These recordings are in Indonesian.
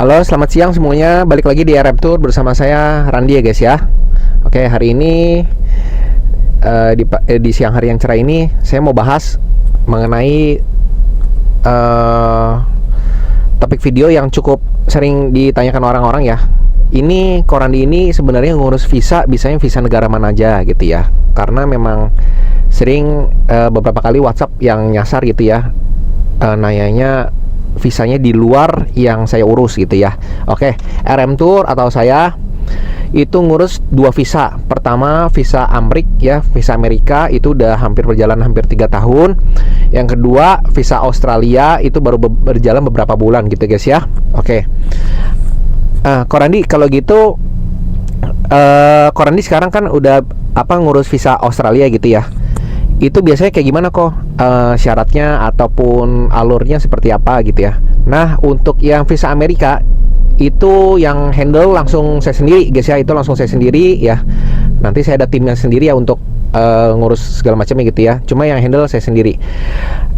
Halo, selamat siang semuanya. Balik lagi di RM Tour bersama saya Randi ya guys ya. Oke, hari ini di siang hari yang cerah ini saya mau bahas mengenai topik video yang cukup sering ditanyakan orang-orang ya. Ini Korandi ini sebenarnya ngurus visa, bisanya visa negara mana aja gitu ya. Karena memang sering beberapa kali WhatsApp yang nyasar gitu ya, nanyanya visanya di luar yang saya urus gitu ya. Oke, RM Tour atau saya itu ngurus dua visa. Pertama visa visa Amerika itu udah hampir berjalan hampir 3 tahun. Yang kedua visa Australia itu baru berjalan beberapa bulan gitu guys ya. Oke, Korandi kalau gitu, Korandi sekarang kan udah ngurus visa Australia gitu ya. Itu biasanya kayak gimana kok syaratnya ataupun alurnya seperti apa gitu ya. Nah, untuk yang visa Amerika itu yang handle langsung saya sendiri guys ya. Itu langsung saya sendiri ya. Nanti saya ada timnya sendiri ya untuk ngurus segala macamnya gitu ya. Cuma yang handle saya sendiri.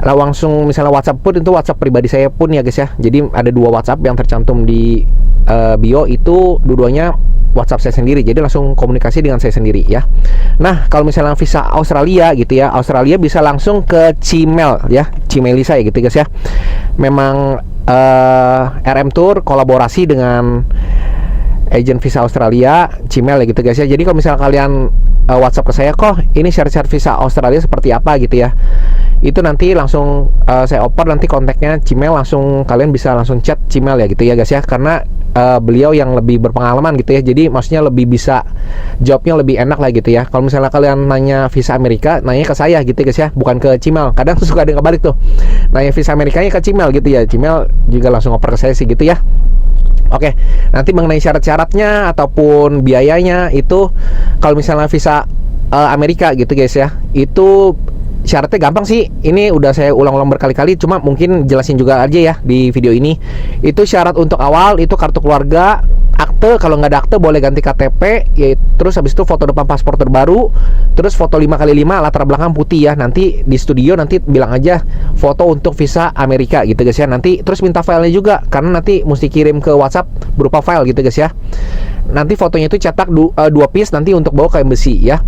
Nah, langsung misalnya WhatsApp pun itu WhatsApp pribadi saya pun ya guys ya. Jadi ada 2 WhatsApp yang tercantum di bio itu dua-duanya WhatsApp saya sendiri, jadi langsung komunikasi dengan saya sendiri ya. Nah, kalau misalnya visa Australia gitu ya, Australia bisa langsung ke Gmail ya, Gmail saya gitu guys ya. Memang RM Tour kolaborasi dengan agen visa Australia, Gmail ya gitu guys ya. Jadi kalau misalnya kalian WhatsApp ke saya, kok ini syarat-syarat visa Australia seperti apa gitu ya, itu nanti langsung saya oper nanti kontaknya Gmail, langsung kalian bisa langsung chat Gmail ya gitu ya guys ya. Karena beliau yang lebih berpengalaman gitu ya, jadi maksudnya lebih bisa jawabnya lebih enak lah gitu ya. Kalau misalnya kalian nanya visa Amerika, nanya ke saya gitu guys ya, bukan ke Gmail. Kadang suka ada yang kebalik tuh, nanya visa Amerikanya ke Gmail gitu ya, Gmail juga langsung oper ke saya sih gitu ya. Oke, nanti mengenai syarat-syaratnya ataupun biayanya itu, kalau misalnya visa Amerika gitu guys ya, itu syaratnya gampang sih. Ini udah saya ulang-ulang berkali-kali, cuma mungkin jelasin juga aja ya di video ini. Itu syarat untuk awal itu kartu keluarga, akte, kalau nggak ada akte boleh ganti KTP ya. Terus habis itu foto depan paspor terbaru, terus foto 5x5 latar belakang putih ya. Nanti di studio nanti bilang aja foto untuk visa Amerika gitu guys ya. Nanti terus minta filenya juga, karena nanti mesti kirim ke WhatsApp berupa file gitu guys ya. Nanti fotonya itu cetak 2 piece nanti untuk bawa ke embassy ya.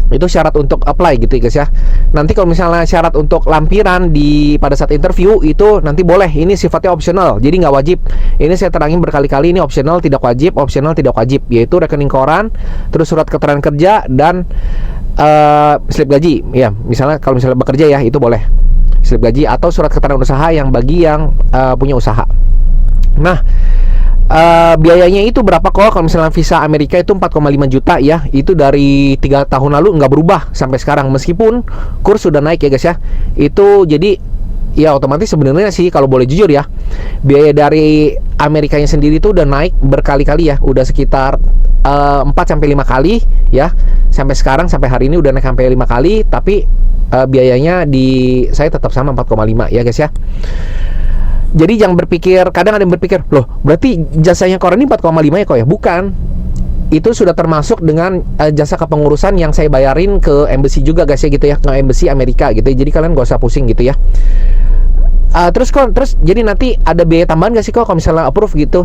Itu syarat untuk apply gitu guys ya. Nanti kalau misalnya syarat untuk lampiran pada saat interview itu nanti boleh, ini sifatnya optional, jadi nggak wajib. Ini saya terangin berkali-kali, ini optional tidak wajib, optional tidak wajib, yaitu rekening koran, terus surat keterangan kerja dan slip gaji ya. Misalnya kalau misalnya bekerja ya, itu boleh slip gaji atau surat keterangan usaha yang bagi yang punya usaha. Nah, biayanya itu berapa kok? Kalau misalnya visa Amerika itu 4,5 juta ya. Itu dari 3 tahun lalu nggak berubah sampai sekarang, meskipun kurs sudah naik ya guys ya. Itu jadi ya otomatis sebenarnya sih kalau boleh jujur ya, biaya dari Amerikanya sendiri itu udah naik berkali-kali ya. Udah sekitar 4-5 kali ya. Sampai sekarang, sampai hari ini udah naik sampai 5 kali. Tapi biayanya di saya tetap sama 4,5 ya guys ya. Jadi jangan berpikir, kadang ada yang berpikir, loh berarti jasanya Koran ini 4,5 ya kok ya? Bukan. Itu sudah termasuk dengan jasa kepengurusan yang saya bayarin ke embassy juga guys ya gitu ya, ke embassy Amerika gitu ya. Jadi kalian gak usah pusing gitu ya. Terus jadi nanti ada biaya tambahan gak sih kok kalau misalnya approve gitu?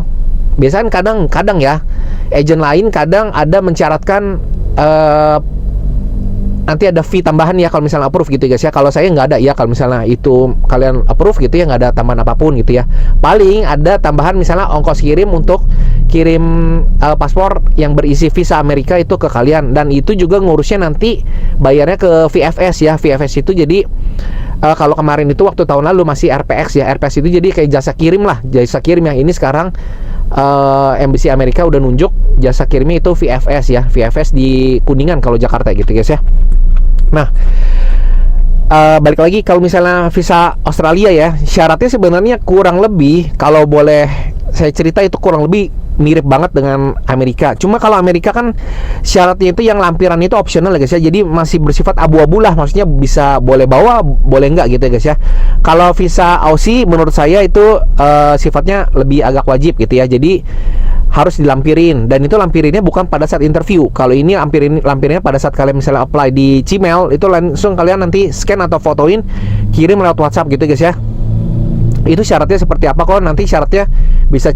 Biasanya kadang ya, agent lain kadang ada mencaratkan nanti ada fee tambahan ya kalau misalnya approve gitu guys ya. Kalau saya nggak ada ya, kalau misalnya itu kalian approve gitu ya, nggak ada tambahan apapun gitu ya. Paling ada tambahan misalnya ongkos kirim untuk kirim paspor yang berisi visa Amerika itu ke kalian, dan itu juga ngurusnya nanti bayarnya ke VFS ya. VFS itu jadi kalau kemarin itu waktu tahun lalu masih RPX ya. RPX itu jadi kayak jasa kirim lah, jasa kirim ya. Ini sekarang embassy Amerika udah nunjuk jasa kirimnya itu VFS ya. VFS di Kuningan kalau Jakarta gitu guys ya. Nah, balik lagi kalau misalnya visa Australia ya, syaratnya sebenarnya kurang lebih, kalau boleh saya cerita, itu kurang lebih mirip banget dengan Amerika. Cuma kalau Amerika kan syaratnya itu yang lampiran itu optional ya guys ya. Jadi masih bersifat abu-abu lah, maksudnya bisa boleh bawa, boleh enggak gitu ya guys ya. Kalau visa Aussie menurut saya itu sifatnya lebih agak wajib gitu ya. Jadi harus dilampirin, dan itu lampirinnya bukan pada saat interview. Kalau ini lampirinnya pada saat kalian misalnya apply di Gmail, itu langsung kalian nanti scan atau fotoin, kirim lewat WhatsApp gitu guys ya. Itu syaratnya seperti apa kok, nanti syaratnya bisa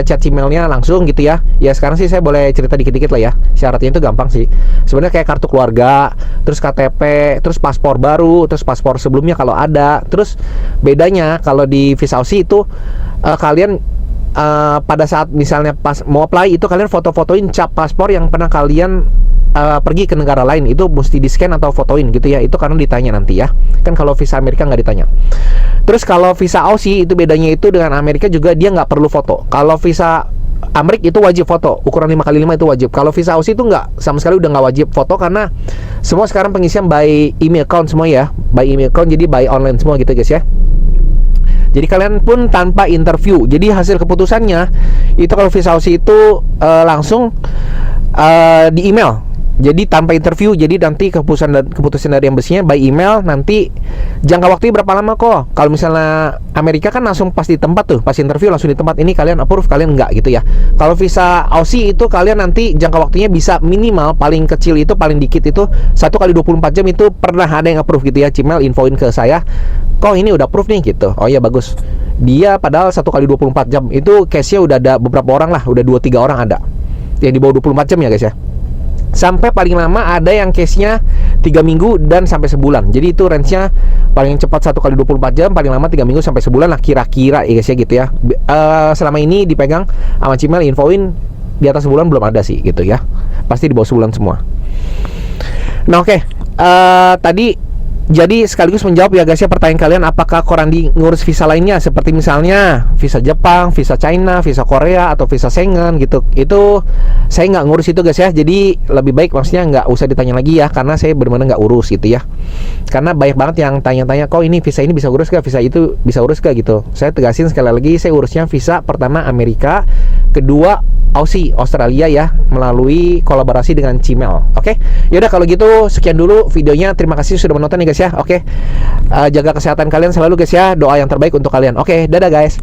chat emailnya langsung gitu ya. Ya sekarang sih saya boleh cerita dikit-dikit lah ya. Syaratnya itu gampang sih. Sebenarnya kayak kartu keluarga, terus KTP, terus paspor baru, terus paspor sebelumnya kalau ada. Terus bedanya kalau di visa Aussie itu kalian pada saat misalnya pas mau apply itu kalian foto-fotoin cap paspor yang pernah kalian pergi ke negara lain, itu mesti di scan atau fotoin gitu ya. Itu karena ditanya nanti ya. Kan kalau visa Amerika nggak ditanya. Terus kalau visa Aussie itu bedanya itu dengan Amerika juga, dia nggak perlu foto. Kalau visa Amerika itu wajib foto, ukuran 5x5 itu wajib. Kalau visa Aussie itu nggak, sama sekali udah nggak wajib foto, karena semua sekarang pengisian by email account semua ya, by email account, jadi by online semua gitu guys ya. Jadi kalian pun tanpa interview. Jadi hasil keputusannya itu kalau visa Aussie itu langsung di email. Jadi tanpa interview. Jadi nanti keputusan dari embassy-nya by email. Nanti jangka waktunya berapa lama kok. Kalau misalnya Amerika kan langsung pas di tempat tuh, pas interview langsung di tempat. Ini kalian approve, kalian enggak gitu ya. Kalau visa Aussie itu kalian nanti jangka waktunya bisa minimal, paling kecil itu, paling dikit itu 1 kali 24 jam itu pernah ada yang approve gitu ya. Cimel infoin ke saya, kok ini udah approve nih gitu. Oh iya bagus. Dia padahal 1 kali 24 jam itu case-nya udah ada beberapa orang lah, udah 2-3 orang ada yang di bawah 24 jam ya guys ya. Sampai paling lama ada yang case-nya 3 minggu dan sampai sebulan. Jadi itu range-nya paling cepat 1 kali 24 jam, paling lama 3 minggu sampai sebulan lah kira-kira ya guys ya gitu ya. Selama ini dipegang sama Cimel, infoin di atas sebulan belum ada sih gitu ya. Pasti di bawah sebulan semua. Nah oke, tadi jadi sekaligus menjawab ya guys ya pertanyaan kalian, apakah Korandi ngurus visa lainnya seperti misalnya visa Jepang, visa China, visa Korea atau visa Schengen gitu. Itu saya nggak ngurus itu guys ya. Jadi lebih baik maksudnya nggak usah ditanya lagi ya, karena saya benar-benar nggak urus gitu ya. Karena banyak banget yang tanya-tanya, kok ini visa ini bisa urus gak, visa itu bisa urus gak gitu. Saya tegasin sekali lagi, saya urusnya visa pertama Amerika, kedua Aussie, Australia ya, melalui kolaborasi dengan Cimel. Oke, yaudah kalau gitu sekian dulu videonya. Terima kasih sudah menonton nih guys ya. Oke, jaga kesehatan kalian selalu guys ya. Doa yang terbaik untuk kalian. Oke, dadah guys.